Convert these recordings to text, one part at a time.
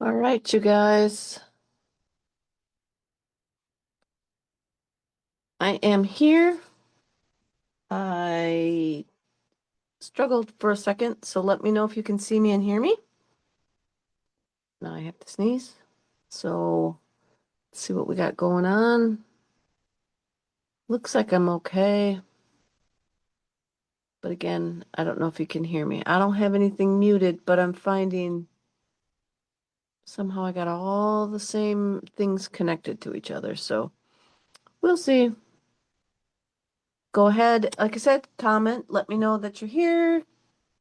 All right, you guys. I am here. I struggled for a second, so let me know if you can see me and hear me. Now I have to sneeze. So let's see what we got going on. Looks like I'm okay. But again, I don't know if you can hear me. I don't have anything muted, but I'm finding somehow I got all the same things connected to each other. So we'll see. Go ahead. Like I said, comment. Let me know that you're here.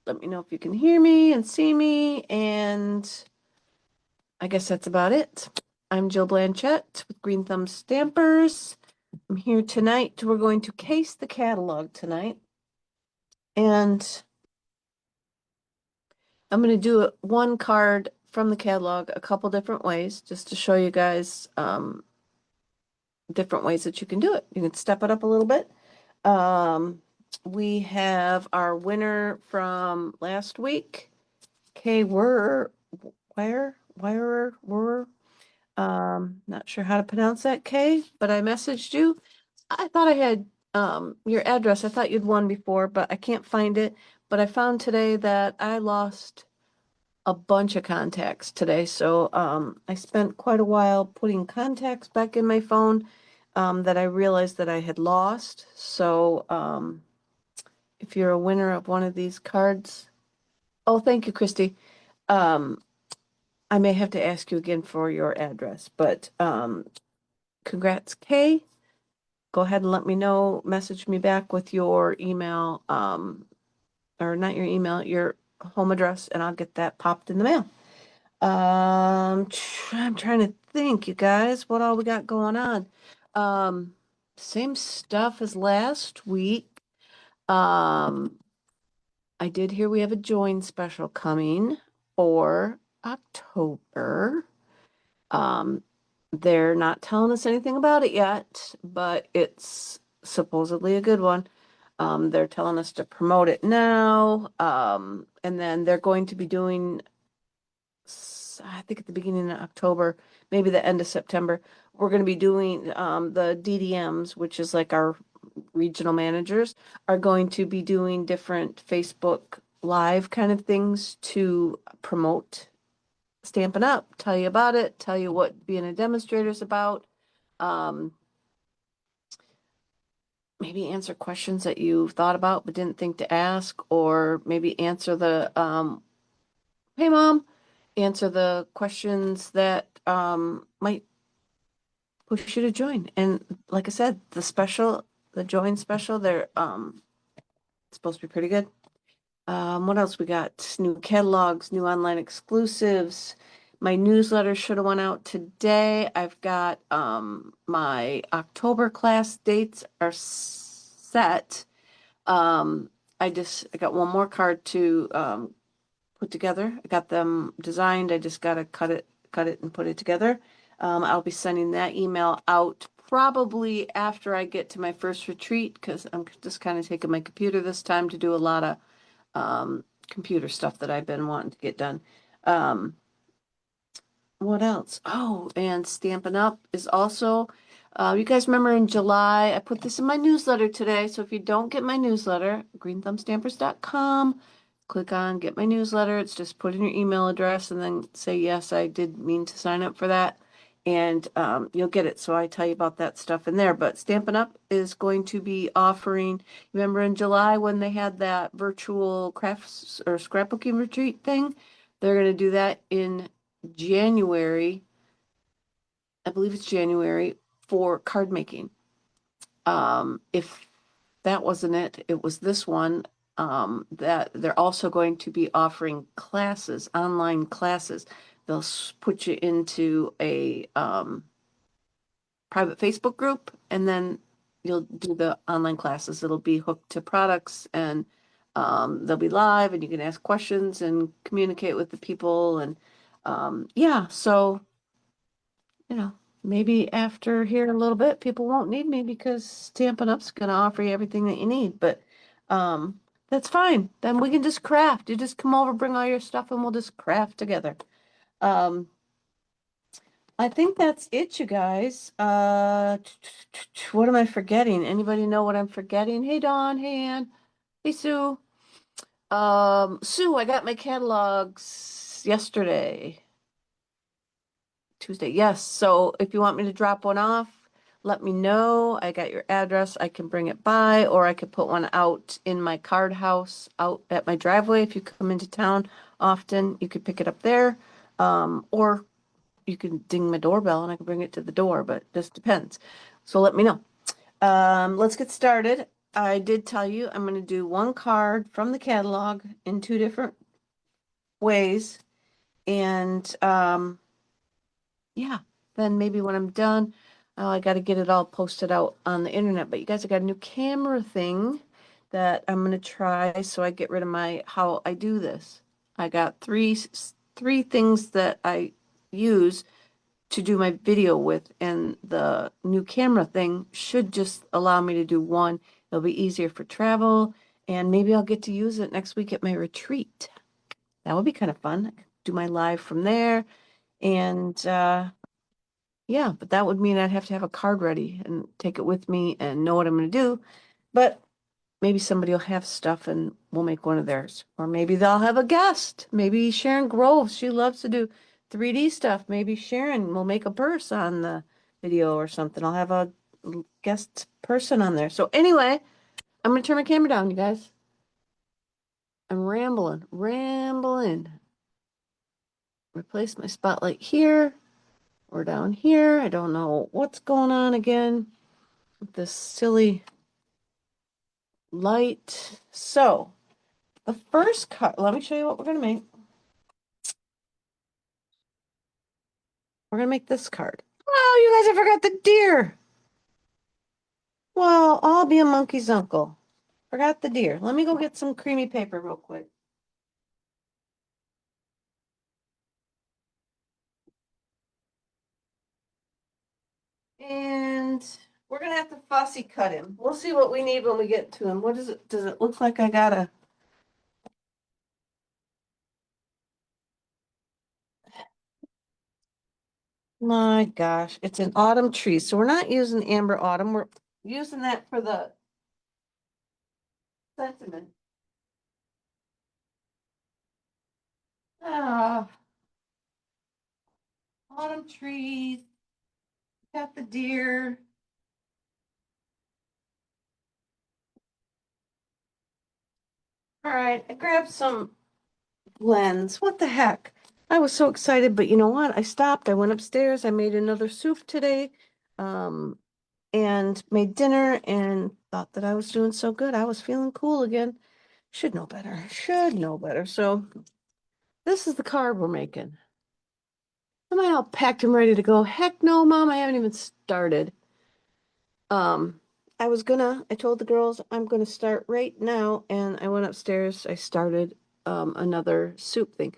Let me know if you can hear me and see me. And I guess that's about it. I'm Jill Blanchette with Green Thumb Stampers. I'm here tonight. We're going to case the catalog tonight. And I'm going to do one card from the catalog a couple different ways just to show you guys different ways that you can do it. You can step it up a little bit. We have our winner from last week, Kay Wire, not sure how to pronounce that, Kay, but I messaged you. I thought I had your address. I thought you'd won before, but I can't find it. But I found today that I lost a bunch of contacts today. So I spent quite a while putting contacts back in my phone that I realized that I had lost. So if you're a winner of one of these cards, oh, thank you, Christy. Um, I may have to ask you again for your address, but congrats, Kay. Go ahead and let me know. Message me back with your email, or not your email, your home address, and I'll get that popped in the mail. I'm trying to think, you guys, what all we got going on. Um, Same stuff as last week. Um, I did hear we have a join special coming for October. Um, they're not telling us anything about it yet, but it's supposedly a good one. They're telling us to promote it now. And then they're going to be doing, I think at the beginning of October, maybe the end of September, we're going to be doing the DDMs, which is like our regional managers, are going to be doing different Facebook Live kind of things to promote Stampin' Up, tell you about it, tell you what being a demonstrator is about. Um, Maybe answer questions that you thought about but didn't think to ask, or maybe answer the hey mom, answer the questions that might push you to join. And like I said, the join special, they're it's supposed to be pretty good. What else we got? New catalogs, new online exclusives. My newsletter should have went out today. I've got my October class dates are set. Um, I got one more card to put together. I got them designed. I just gotta cut it and put it together. I'll be sending that email out probably after I get to my first retreat because I'm just kind of taking my computer this time to do a lot of computer stuff that I've been wanting to get done. Um, what else? Oh, and Stampin' Up is also, you guys remember in July, I put this in my newsletter today. So if you don't get my newsletter, greenthumbstampers.com, click on get my newsletter. It's just put in your email address and then say, yes, I did mean to sign up for that. And you'll get it. So I tell you about that stuff in there. But Stampin' Up is going to be offering, remember in July when they had that virtual crafts or scrapbooking retreat thing? They're going to do that in January, I believe it's January, for card making. If that wasn't it, it was this one. That they're also going to be offering classes, online classes. They'll put you into a private Facebook group, and then you'll do the online classes. It'll be hooked to products, and they'll be live, and you can ask questions and communicate with the people. And yeah, so you know, maybe after here a little bit, people won't need me because Stampin' Up's gonna offer you everything that you need. But that's fine. Then we can just craft. You just come over, bring all your stuff, and we'll just craft together. Um, I think that's it, you guys. What am I forgetting? Anybody know what I'm forgetting? Hey, Dawn. Hey, Ann. Hey, Sue. Sue, I got my catalogs yesterday, Tuesday. Yes. So if you want me to drop one off, let me know. I got your address. I can bring it by, or I could put one out in my card house out at my driveway. If you come into town often, you could pick it up there. Or you can ding my doorbell and I can bring it to the door, but it just depends. So let me know. Let's get started. I did tell you I'm going to do one card from the catalog in two different ways. And yeah, then maybe when I'm done, oh, I got to get it all posted out on the internet. But you guys, I got a new camera thing that I'm going to try so I get rid of my how I do this. I got three things that I use to do my video with, and the new camera thing should just allow me to do one. It'll be easier for travel, and maybe I'll get to use it next week at my retreat. That would be kind of fun. I could do my live from there, and yeah, but that would mean I'd have to have a card ready and take it with me and know what I'm going to do. But maybe somebody will have stuff and we'll make one of theirs. Or maybe they'll have a guest. Maybe Sharon Groves, she loves to do 3D stuff. Maybe Sharon will make a purse on the video or something. I'll have a guest person on there. So anyway, I'm gonna turn my camera down, you guys. I'm rambling. Replace my spotlight here or down here. I don't know what's going on again with this silly light. So the first cut, let me show you what we're gonna make. We're gonna make this card. Oh, you guys, I forgot the deer. Well, I'll be a monkey's uncle. Forgot the deer. Let me go get some creamy paper real quick. And we're gonna have to fussy cut him. We'll see what we need when we get to him. What is it? Does it look like I gotta? My gosh, it's an autumn tree. So we're not using amber autumn. We're using that for the sentiment. Ah, autumn trees. Got the deer. All right, I grabbed some lens. What the heck? I was so excited, but you know what? I stopped. I went upstairs. I made another soup today, and made dinner and thought that I was doing so good. I was feeling cool again. Should know better. Should know better. So this is the card we're making. Am I all packed and ready to go? Heck no, Mom. I haven't even started. Um, I told the girls I'm gonna start right now, and I went upstairs. I started another soup thing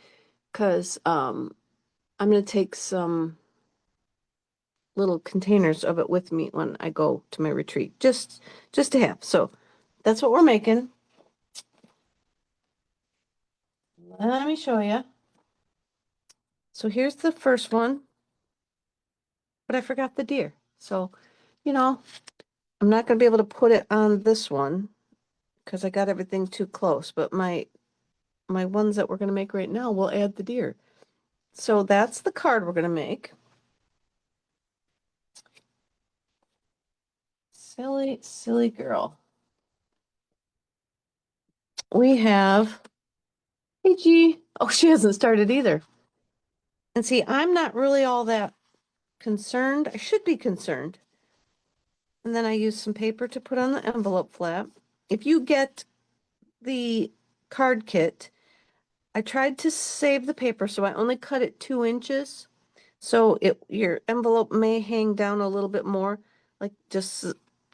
because I'm gonna take some little containers of it with me when I go to my retreat, just to have. So that's what we're making. Let me show you. So here's the first one, but I forgot the deer. So, you know, I'm not gonna be able to put it on this one because I got everything too close, but my ones that we're gonna make right now will add the deer. So that's the card we're gonna make. Silly, silly girl. We have, hey G. Oh, she hasn't started either. And see, I'm not really all that concerned. I should be concerned. And then I use some paper to put on the envelope flap. If you get the card kit, I tried to save the paper, so I only cut it 2 inches. So your envelope may hang down a little bit more. Like just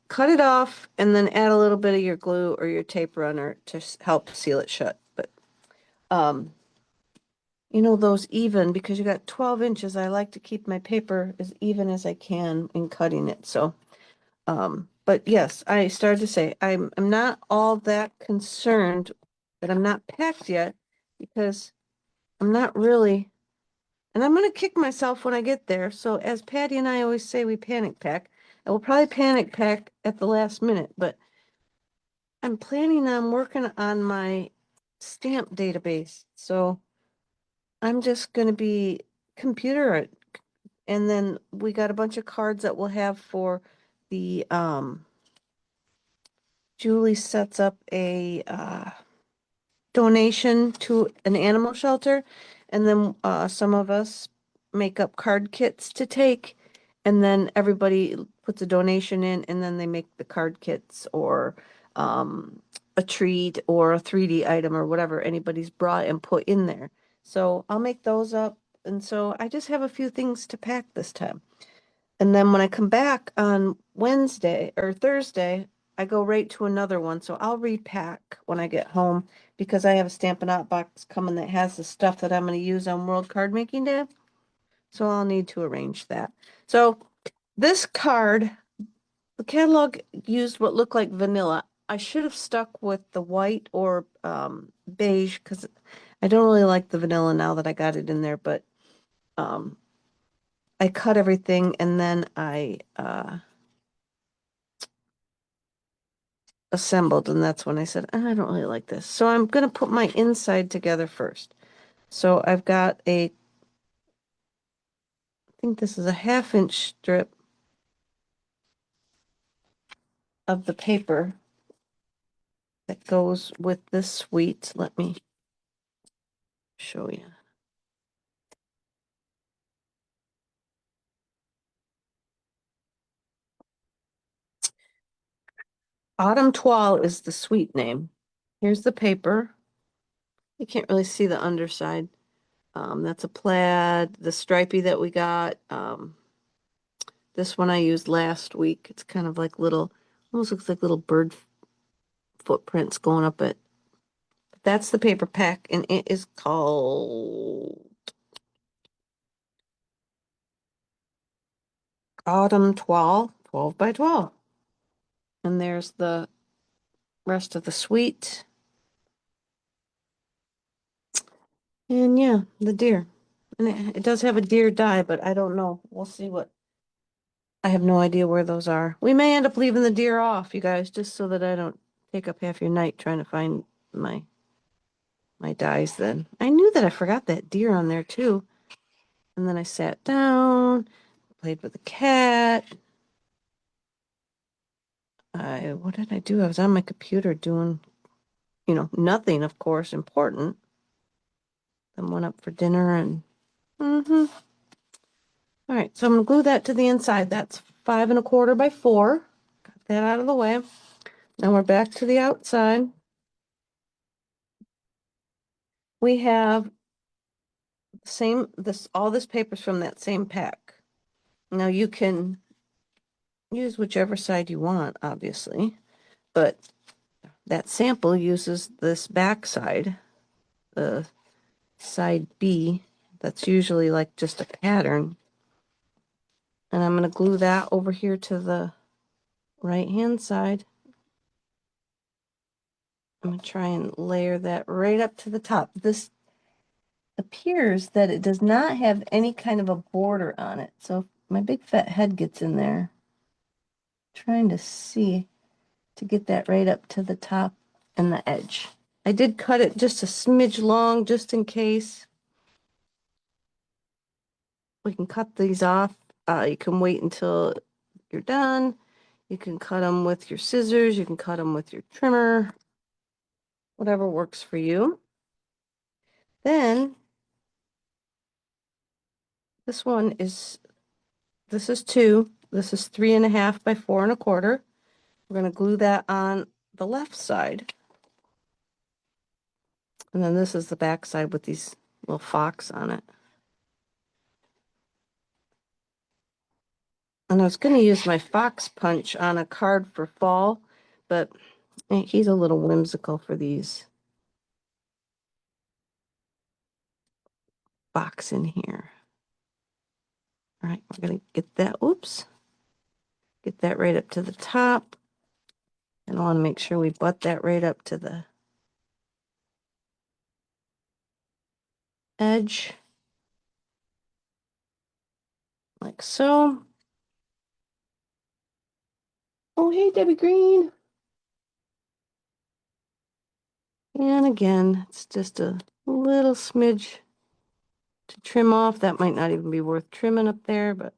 cut it off and then add a little bit of your glue or your tape runner to help seal it shut. But um, you know, those even, because you got 12 inches, I like to keep my paper as even as I can in cutting it. So, but yes, I started to say, I'm not all that concerned that I'm not packed yet because I'm not really And I'm going to kick myself when I get there. So as Patty and I always say, we panic pack. I will probably panic pack at the last minute, but I'm planning on working on my stamp database. So I'm just going to be computer it. And then we got a bunch of cards that we'll have for the, Julie sets up a, donation to an animal shelter. And then some of us make up card kits to take. And then everybody puts a donation in and then they make the card kits or a treat or a 3D item or whatever anybody's brought and put in there. So I'll make those up. And so I just have a few things to pack this time. And then when I come back on Wednesday or Thursday, I go right to another one. So I'll repack when I get home because I have a Stampin' Up! Box coming that has the stuff that I'm going to use on World Card Making Day. So I'll need to arrange that. So this card, the catalog used what looked like vanilla. I should have stuck with the white or beige because I don't really like the vanilla now that I got it in there, but I cut everything and then I assembled, and that's when I said, I don't really like this. So I'm going to put my inside together first. So I've got I think this is a 1/2 inch strip of the paper that goes with this suite. Let me show you. Autumn Toile is the suite name. Here's the paper. You can't really see the underside. That's a plaid, the stripy that we got. This one I used last week. It's kind of like little, almost looks like little bird footprints going up it. That's the paper pack, and it is called Autumn Toile, 12 by 12. And there's the rest of the suite. And yeah, the deer. And it does have a deer die, but I don't know. We'll see what. I have no idea where those are. We may end up leaving the deer off, you guys, just so that I don't take up half your night trying to find my dies then. I knew that I forgot that deer on there too. And then I sat down, played with the cat. What did I do? I was on my computer doing, nothing, of course, important. Then went up for dinner and, All right, so I'm gonna glue that to the inside. That's 5 1/4 by 4. Got that out of the way. Now we're back to the outside. We have all this paper's from that same pack. Now you can use whichever side you want, obviously, but that sample uses this back side, the side B. That's usually like just a pattern. And I'm going to glue that over here to the right-hand side. I'm going to try and layer that right up to the top. This appears that it does not have any kind of a border on it. So if my big fat head gets in there, trying to see to get that right up to the top and the edge. I did cut it just a smidge long just in case. We can cut these off. You can wait until you're done. You can cut them with your scissors. You can cut them with your trimmer. Whatever works for you. Then this is 2. This is 3 1/2 by 4 1/4. We're going to glue that on the left side. And then this is the back side with these little fox on it. And I was going to use my fox punch on a card for fall, but he's a little whimsical for these fox in here. All right, we're going to get that, get that right up to the top. And I want to make sure we butt that right up to the edge. like so. Oh, hey, Debbie Green. And again, it's just a little smidge to trim off. That might not even be worth trimming up there, but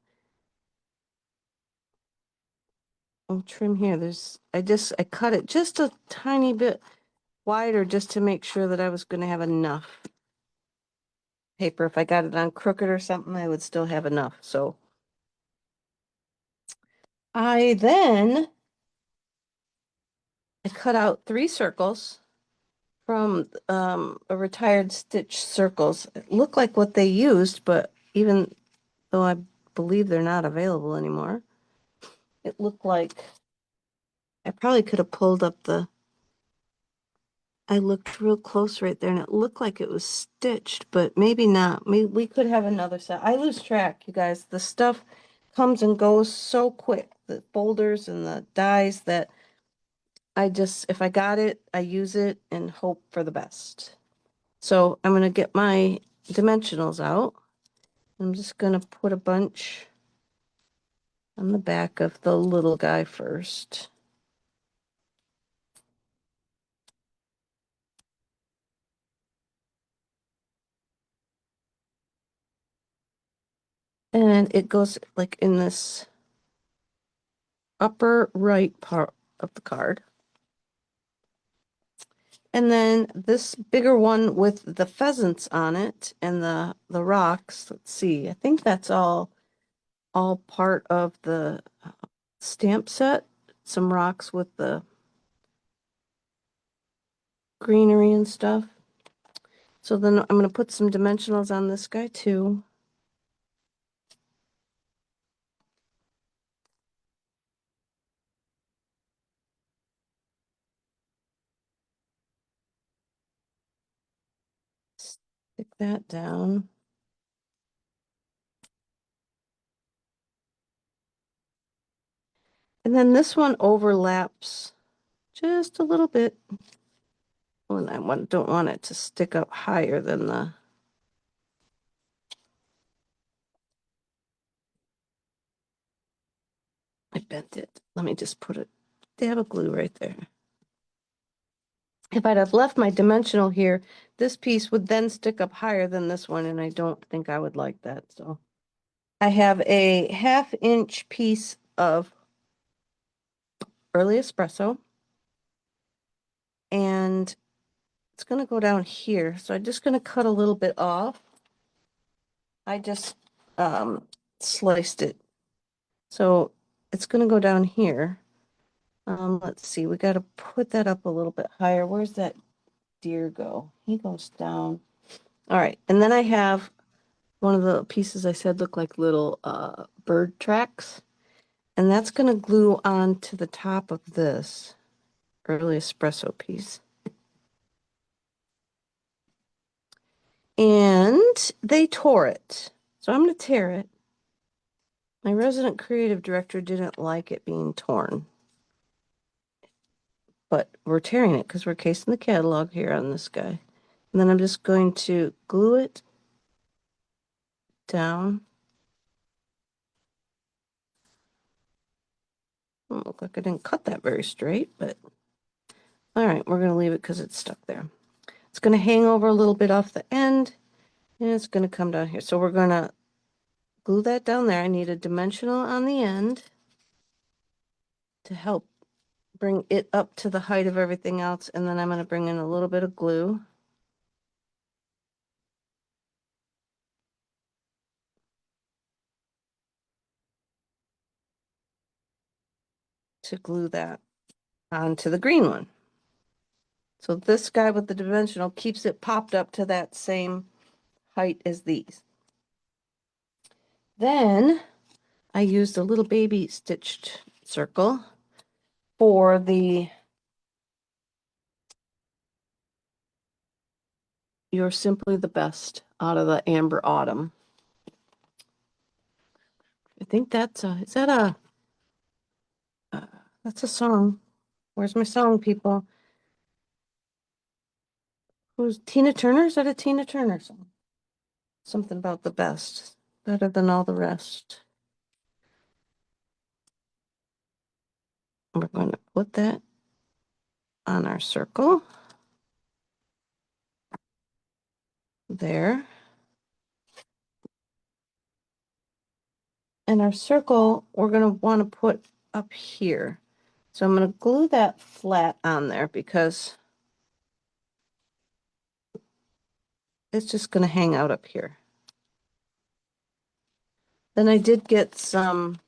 I'll trim here. I cut it just a tiny bit wider just to make sure that I was going to have enough paper. If I got it on crooked or something, I would still have enough. So I cut out 3 circles from a retired Stitch Circles. It looked like what they used, but even though I believe they're not available anymore, it looked like I probably could have pulled up I looked real close right there and it looked like it was stitched, but maybe not. Maybe we could have another set. I lose track, you guys. The stuff comes and goes so quick, the folders and the dies, that if I got it, I use it and hope for the best. So I'm going to get my dimensionals out. I'm just going to put a bunch on the back of the little guy first. And it goes like in this upper right part of the card. And then this bigger one with the pheasants on it and the rocks. Let's see. I think that's all part of the stamp set. Some rocks with the greenery and stuff. So then I'm going to put some dimensionals on this guy too. Stick that down. And then this one overlaps just a little bit. And I don't want it to stick up higher than the... I bent it. Let me just put a dab of glue right there. If I'd have left my dimensional here, this piece would then stick up higher than this one, and I don't think I would like that. So I have a 1/2 inch piece of early espresso, and it's going to go down here. So I'm just going to cut a little bit off. I just sliced it. So it's going to go down here. Let's see, we got to put that up a little bit higher. Where's that deer go? He goes down. All right, and then I have one of the pieces I said look like little bird tracks. And that's going to glue on to the top of this early espresso piece. And they tore it. So I'm going to tear it. My resident creative director didn't like it being torn. But we're tearing it because we're casing the catalog here on this guy. And then I'm just going to glue it down. Doesn't look like I didn't cut that very straight, but all right, we're going to leave it because it's stuck there. It's going to hang over a little bit off the end, and it's going to come down here. So we're going to glue that down there. I need a dimensional on the end to help bring it up to the height of everything else, and then I'm going to bring in a little bit of glue. To glue that onto the green one. So this guy with the dimensional keeps it popped up to that same height as these. Then I used a little baby stitched circle for the You're Simply the Best out of the Amber Autumn. I think that's is that that's a song. Where's my song, people? Who's Tina Turner? Is that a Tina Turner song? Something about the best, better than all the rest. We're going to put that on our circle. There. And our circle, we're going to want to put up here. So I'm going to glue that flat on there because it's just going to hang out up here. Then I did get some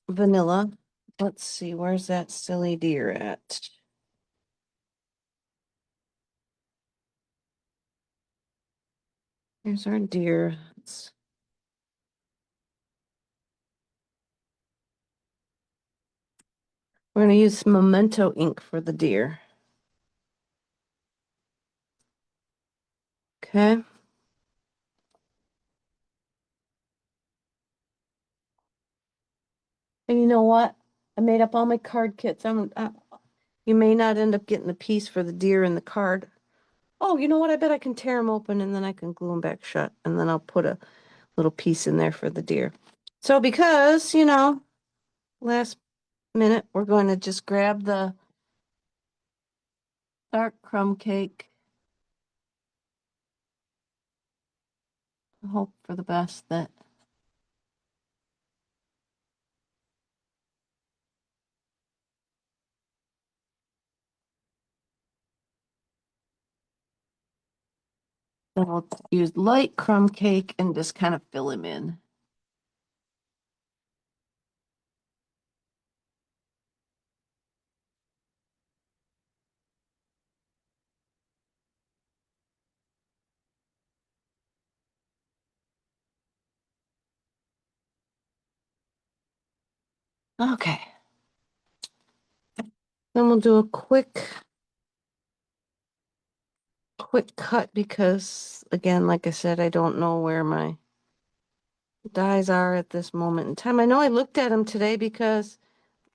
vanilla. Let's see, where's that silly deer at? Here's our deer. We're going to use Memento ink for the deer. Okay. And you know what? I made up all my card kits. You may not end up getting the piece for the deer in the card. Oh, you know what? I bet I can tear them open and then I can glue them back shut. And then I'll put a little piece in there for the deer. So because, last minute, we're going to just grab the dark crumb cake. Hope for the best that then we'll use light crumb cake and just kind of fill him in. Okay. Then we'll do a quick cut because, again, like I said, I don't know where my dies are at this moment in time. I know I looked at them today because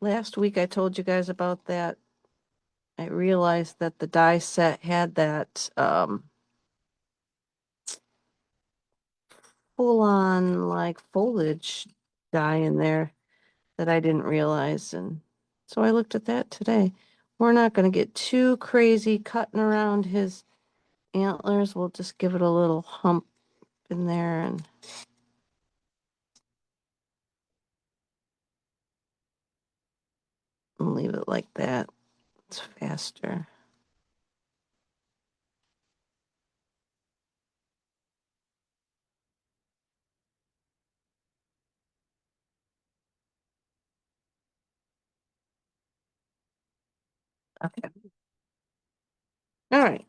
last week I told you guys about that. I realized that the die set had that full-on like foliage die in there that I didn't realize, and so I looked at that today. We're not going to get too crazy cutting around his antlers. We'll just give it a little hump in there and leave it like that. It's faster. Okay. All right.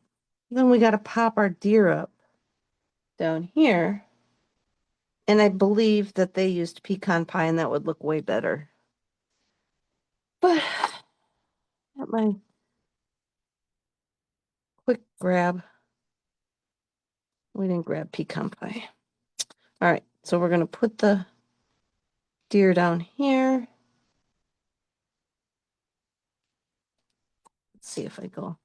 Then we got to pop our deer up down here. And I believe that they used pecan pie and that would look way better. But at my quick grab, we didn't grab pecan pie. All right. So we're going to put the deer down here. Let's see if I go.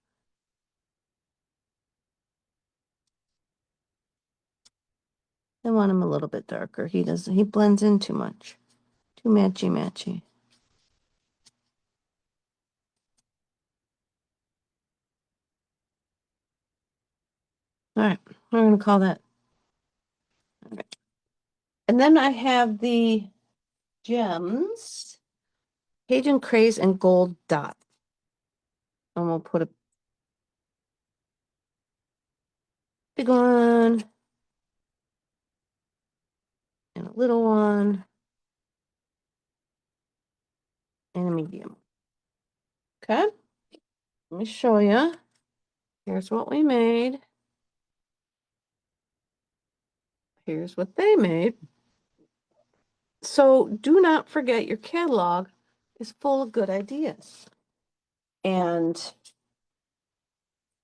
I want him a little bit darker. He blends in too much. Too matchy. All right, we're gonna call that. All right. And then I have the gems, Cajun Craze and Gold Dot. And we'll put a big one and a little one and a medium. Okay, let me show you. Here's what we made. Here's what they made. So do not forget your catalog is full of good ideas. And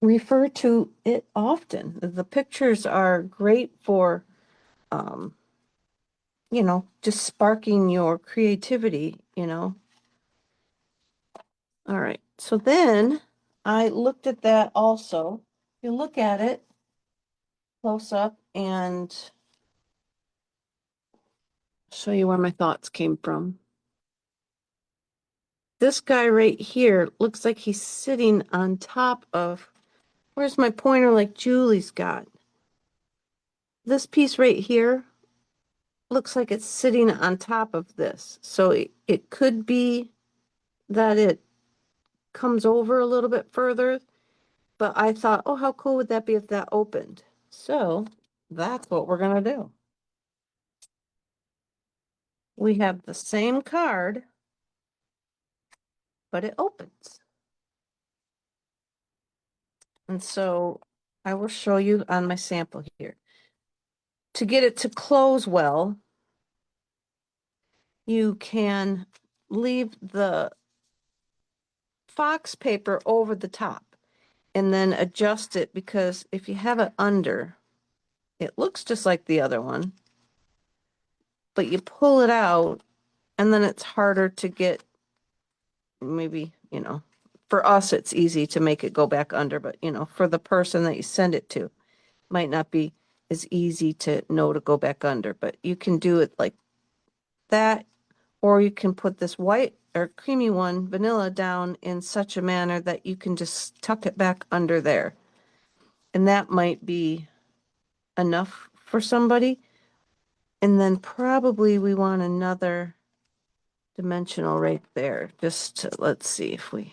refer to it often. The pictures are great for, just sparking your creativity. All right. So then I looked at that also. You look at it close up and Show you where my thoughts came from. This guy right here looks like he's sitting on top of, where's my pointer like Julie's got? This piece right here looks like it's sitting on top of this. So it could be that it comes over a little bit further, but I thought, oh, how cool would that be if that opened? So that's what we're gonna do. We have the same card, but it opens. And so I will show you on my sample here. To get it to close well, you can leave the fox paper over the top and then adjust it, because if you have it under, it looks just like the other one, but you pull it out and then it's harder to get, maybe, for us, it's easy to make it go back under, but for the person that you send it to, might not be as easy to know to go back under, but you can do it like that, or you can put this white or creamy one, vanilla, down in such a manner that you can just tuck it back under there. And that might be enough for somebody. And then probably we want another dimensional right there. Just to, let's see if we.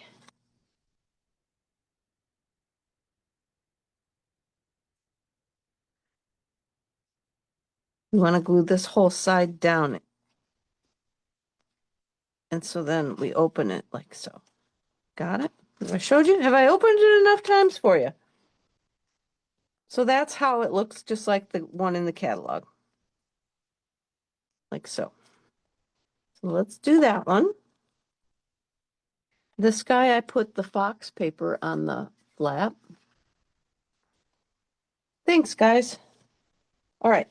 We want to glue this whole side down. And so then we open it like so. Got it? Have I showed you? Have I opened it enough times for you? So that's how it looks, just like the one in the catalog. Like so. So let's do that one. This guy, I put the fox paper on the flap. Thanks, guys. All right.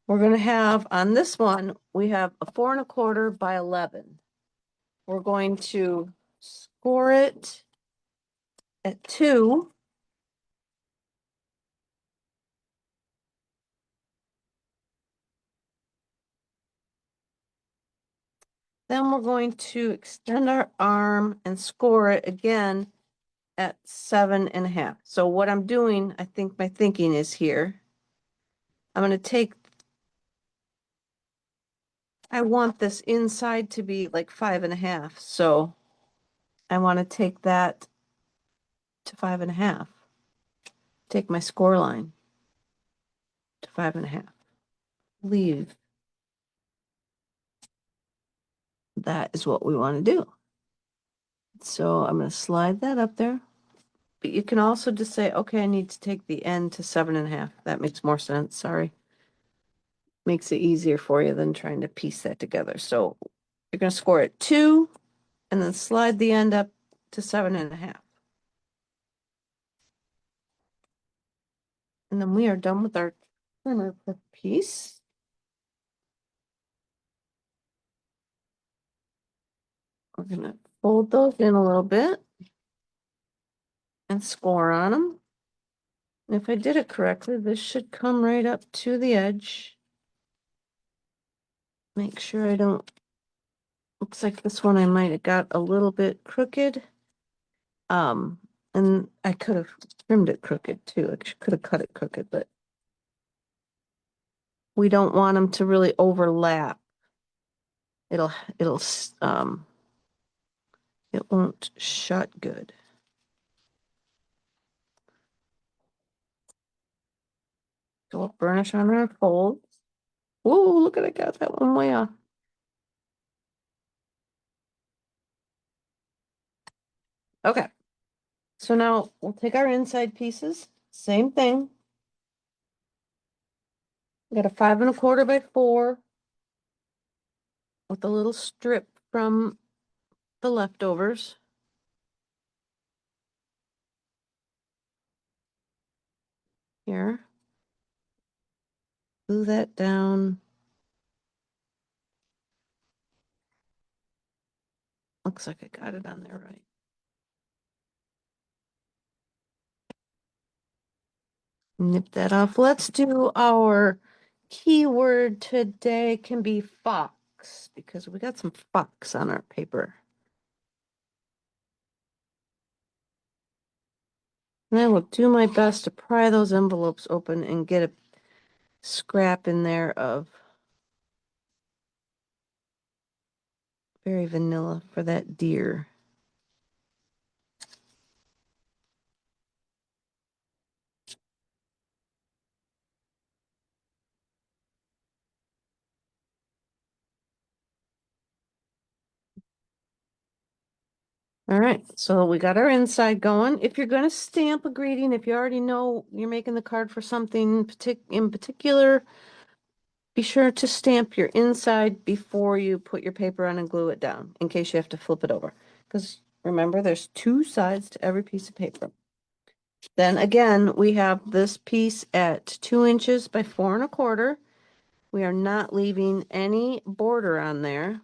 We're going to have, on this one, we have a 4¼ by 11. We're going to score it at 2. Then we're going to extend our arm and score it again at 7½. So what I'm doing, I think my thinking is here. I'm going to take, I want this inside to be like 5½. So I want to take that to 5½. Take my score line to 5½. Leave. That is what we want to do. So I'm going to slide that up there. But you can also just say, okay, I need to take the end to 7½. That makes more sense. Sorry. Makes it easier for you than trying to piece that together. So you're going to score at 2 and then slide the end up to 7½. And then we are done with our trimmer per piece. We're going to fold those in a little bit and score on them. And if I did it correctly, this should come right up to the edge. Make sure I don't, looks like this one I might have got a little bit crooked. And I could have trimmed it crooked too. I could have cut it crooked, but we don't want them to really overlap. It'll, it won't shut good. So we'll burnish on our folds. Whoa, look at, I got that one way off. Okay. So now we'll take our inside pieces, same thing. Got a 5¼ by 4 with a little strip from the leftovers. Here. Glue that down. Looks like I got it on there right. Nip that off. Let's do our keyword today can be fox, because we got some fox on our paper. And I will do my best to pry those envelopes open and get a scrap in there of very vanilla for that deer. All right, so we got our inside going. If you're going to stamp a greeting, if you already know you're making the card for something in particular, be sure to stamp your inside before you put your paper on and glue it down, in case you have to flip it over. Because remember, there's two sides to every piece of paper. Then again, we have this piece at 2 inches by 4 1/4. We are not leaving any border on there.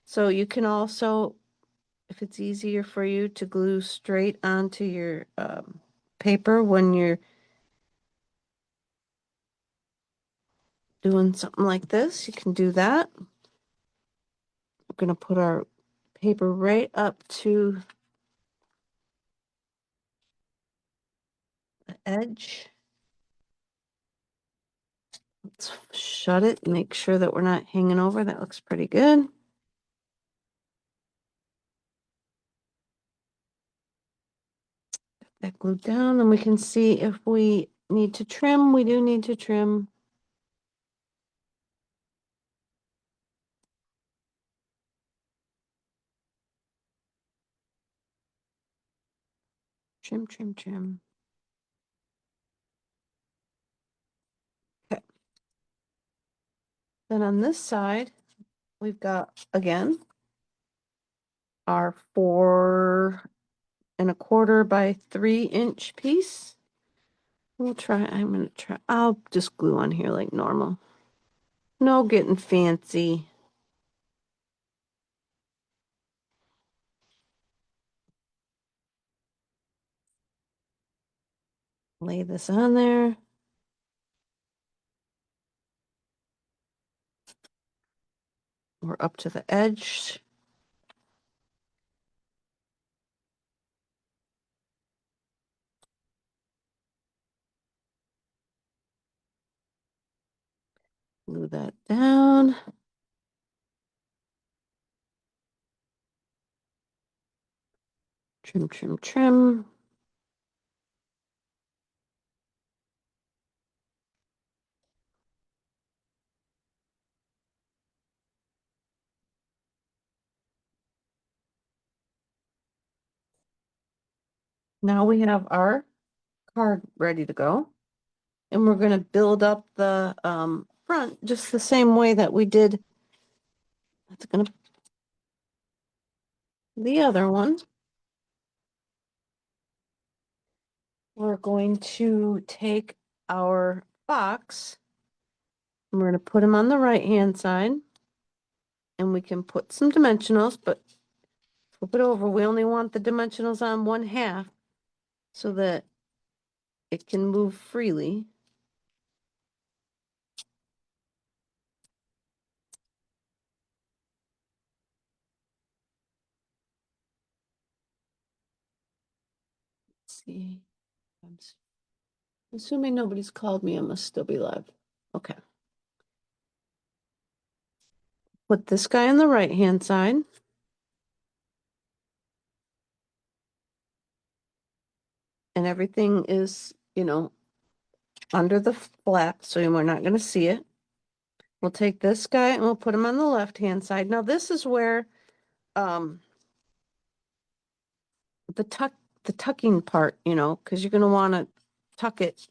So you can also, if it's easier for you, to glue straight onto your paper when you're doing something like this, you can do that. We're going to put our paper right up to the edge. Let's shut it and make sure that we're not hanging over. That looks pretty good. That glued down, and we can see if we need to trim. We do need to trim. Trim, trim, trim. Okay. Then on this side, we've got, again, our 4 1/4 by 3 inch piece. I'm going to try, I'll just glue on here like normal. No getting fancy. Lay this on there. We're up to the edge. Glue that down. Trim, trim, trim. Now we have our card ready to go. And we're going to build up the front just the same way that we did. That's going to the other one. We're going to take our box and we're going to put them on the right hand side. And we can put some dimensionals, but flip it over. We only want the dimensionals on 1/2 so that it can move freely. Let's see. I'm assuming nobody's called me. I must still be live. Okay. Put this guy on the right hand side. And everything is, under the flap, so we're not going to see it. We'll take this guy and we'll put him on the left hand side. Now this is where the tucking part, because you're going to want to tuck it.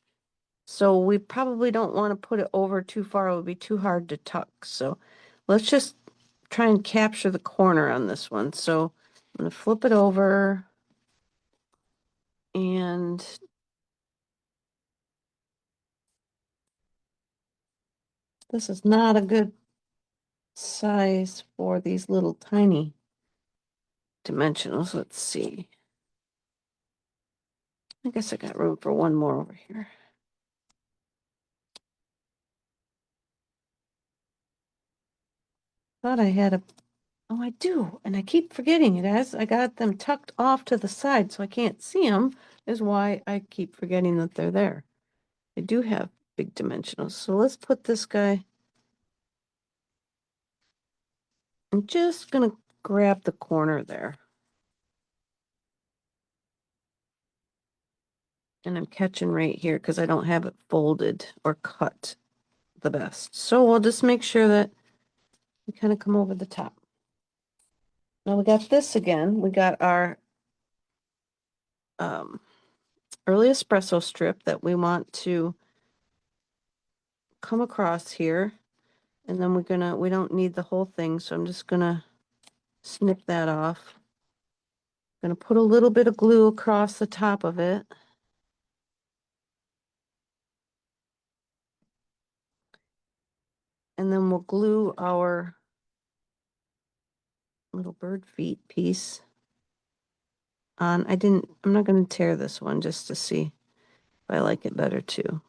So we probably don't want to put it over too far. It would be too hard to tuck. So let's just try and capture the corner on this one. So I'm going to flip it over and this is not a good size for these little tiny dimensionals. Let's see. I guess I got room for one more over here. Thought I had a, oh, I do, and I keep forgetting it as I got them tucked off to the side so I can't see them, is why I keep forgetting that they're there. I do have big dimensionals, so let's put this guy. I'm just gonna grab the corner there. And I'm catching right here because I don't have it folded or cut the best. So we'll just make sure that we kind of come over the top. Now we got this again. We got our early espresso strip that we want to come across here. And then we don't need the whole thing. So I'm just gonna snip that off. Gonna put a little bit of glue across the top of it. And then we'll glue our little bird feet piece on. I'm not gonna tear this one just to see if I like it better too.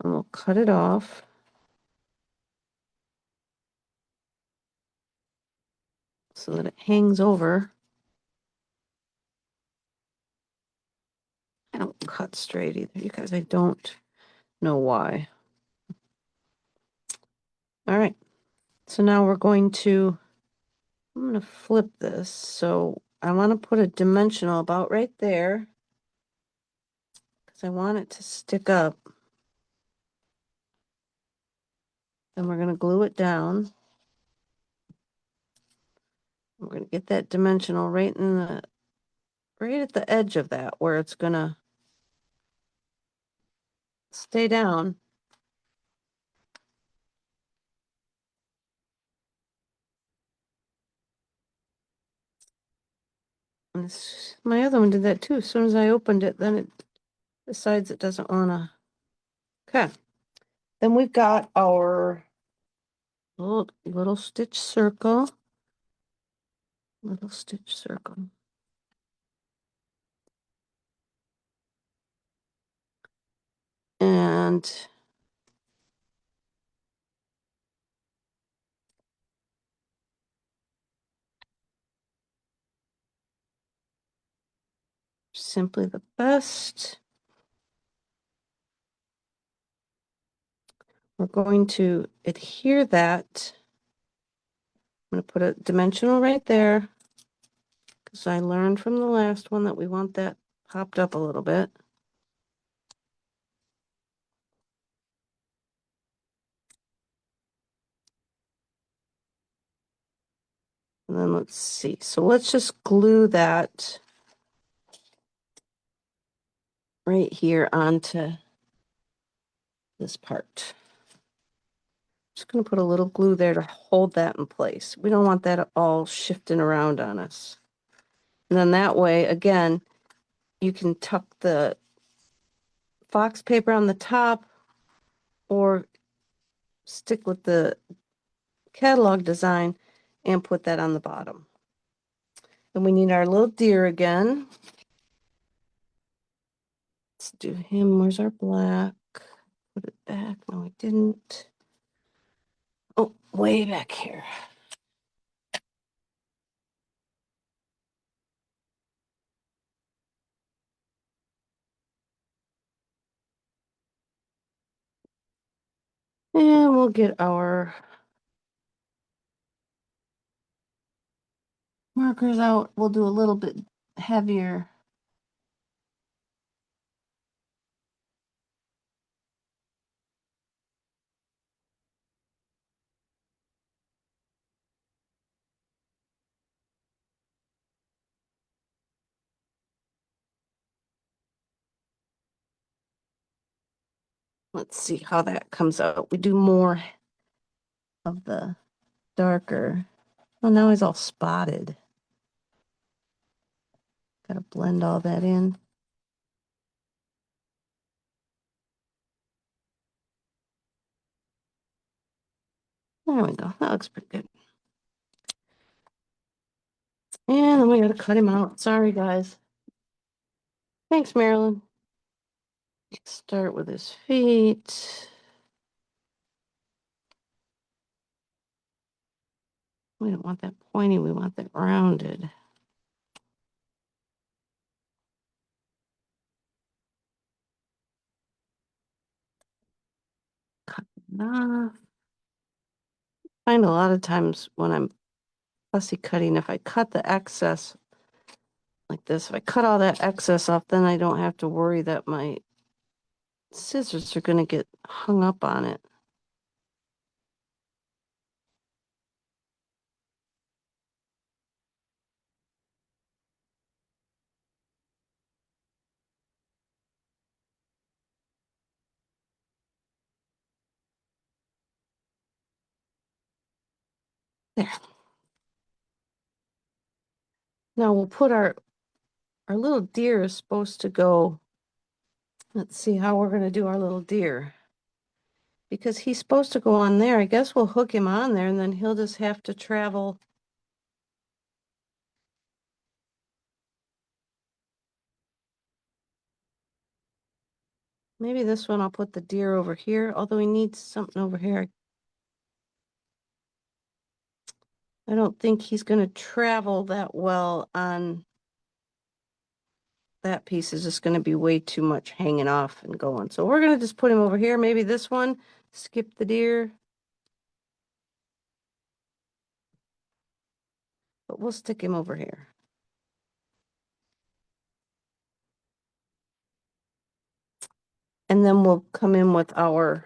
And we'll cut it off. So that it hangs over. I don't cut straight either, because I don't know why. All right. So now I'm going to flip this. So I want to put a dimensional about right there because I want it to stick up. Then we're going to glue it down. We're going to get that dimensional right at the edge of that where it's going to stay down. And my other one did that too. As soon as I opened it, then it decides it doesn't want to. Okay. Then we've got our little stitch circle. Little stitch circle. And simply the best. We're going to adhere that. I'm going to put a dimensional right there because I learned from the last one that we want that popped up a little bit. And then let's see. So let's just glue that right here onto this part. Just going to put a little glue there to hold that in place. We don't want that all shifting around on us. And then that way, again, you can tuck the fox paper on the top or stick with the catalog design and put that on the bottom. Then we need our little deer again. Let's do him. Where's our black? Put it back. No, I didn't. Oh, way back here. And we'll get our markers out. We'll do a little bit heavier. Let's see how that comes out. We do more of the darker. Oh, now he's all spotted. Gotta blend all that in. There we go. That looks pretty good. And then we gotta cut him out. Sorry, guys. Thanks, Marilyn. Start with his feet. We don't want that pointy, we want that rounded. Cut it off. I find a lot of times when I'm fussy cutting, if I cut the excess like this, if I cut all that excess off, then I don't have to worry that my scissors are going to get hung up on it. There. Now we'll put our little deer is supposed to go. Let's see how we're going to do our little deer. Because he's supposed to go on there. I guess we'll hook him on there and then he'll just have to travel. Maybe this one I'll put the deer over here, although he needs something over here. I don't think he's going to travel that well on that piece. Is just going to be way too much hanging off and going. So we're going to just put him over here. Maybe this one, skip the deer. But we'll stick him over here. And then we'll come in with our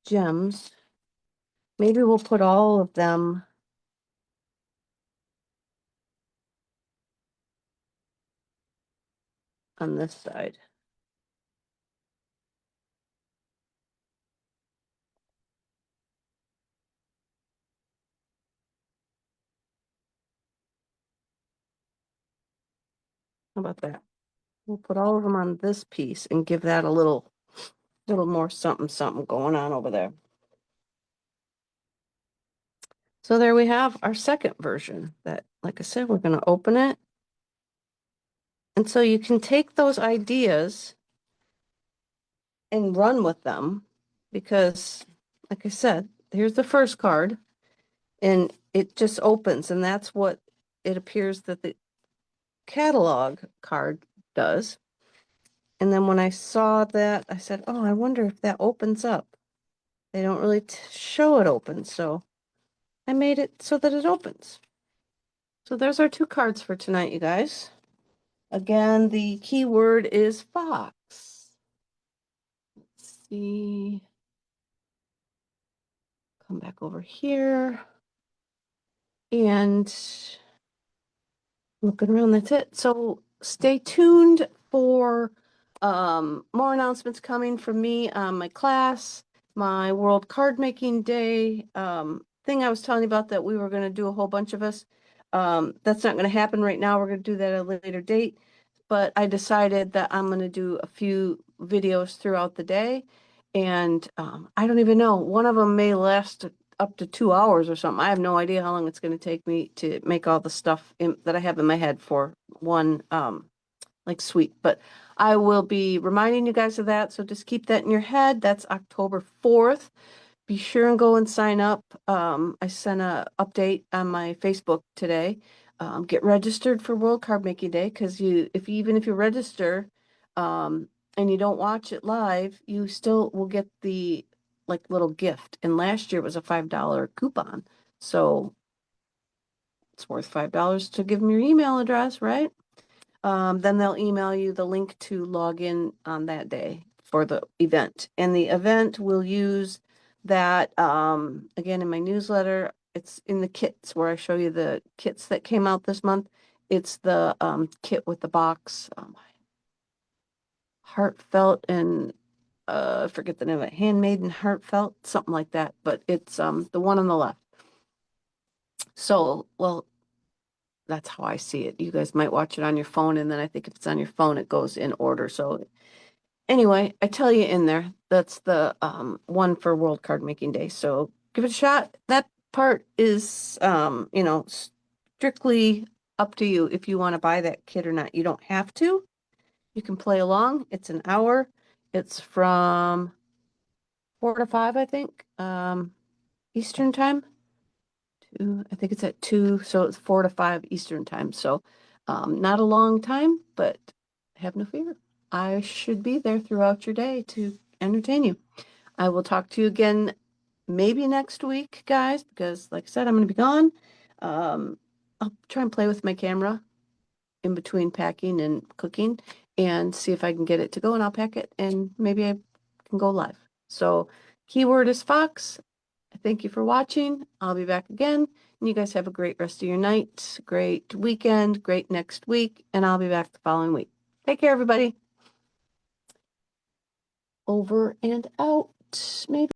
gems. Maybe we'll put all of them on this side. How about that? We'll put all of them on this piece and give that a little more something going on over there. So there we have our second version that, like I said, we're going to open it. And so you can take those ideas and run with them because, like I said, here's the first card and it just opens, and that's what it appears that the catalog card does. And then when I saw that, I said, oh, I wonder if that opens up. They don't really show it open, so I made it so that it opens. So there's our two cards for tonight, you guys. Again, the keyword is fox. Let's see. Come back over here. And looking around, that's it. So stay tuned for more announcements coming from me on my class, my World Card Making Day thing I was telling you about that we were going to do a whole bunch of us. That's not going to happen right now. We're going to do that at a later date. But I decided that I'm going to do a few videos throughout the day. And I don't even know. One of them may last up to 2 hours or something. I have no idea how long it's going to take me to make all the stuff that I have in my head for one like suite. But I will be reminding you guys of that. So just keep that in your head. That's October 4th. Be sure and go and sign up. I sent a update on my Facebook today. Get registered for World Card Making Day because even if you register and you don't watch it live, you still will get the like little gift. And last year it was a $5 coupon. So it's worth $5 to give them your email address, right? Then they'll email you the link to log in on that day for the event. And the event will use that, again, in my newsletter. It's in the kits where I show you the kits that came out this month. It's the kit with the box, heartfelt and I forget the name of it, handmade and heartfelt, something like that. But it's the one on the left. So, well, that's how I see it. You guys might watch it on your phone, and then I think if it's on your phone, it goes in order. So anyway, I tell you in there, that's the one for World Card Making Day. So give it a shot. That part is strictly up to you if you want to buy that kit or not. You don't have to. You can play along. It's an hour. It's from 4 to 5, I think, Eastern time. I think it's at 2, so it's 4 to 5 Eastern time. So not a long time, but have no fear. I should be there throughout your day to entertain you. I will talk to you again maybe next week, guys, because like I said, I'm going to be gone. I'll try and play with my camera in between packing and cooking and see if I can get it to go, and I'll pack it and maybe I can go live. So keyword is Fox. Thank you for watching. I'll be back again. And you guys have a great rest of your night, great weekend, great next week, and I'll be back the following week. Take care, everybody. Over and out, maybe.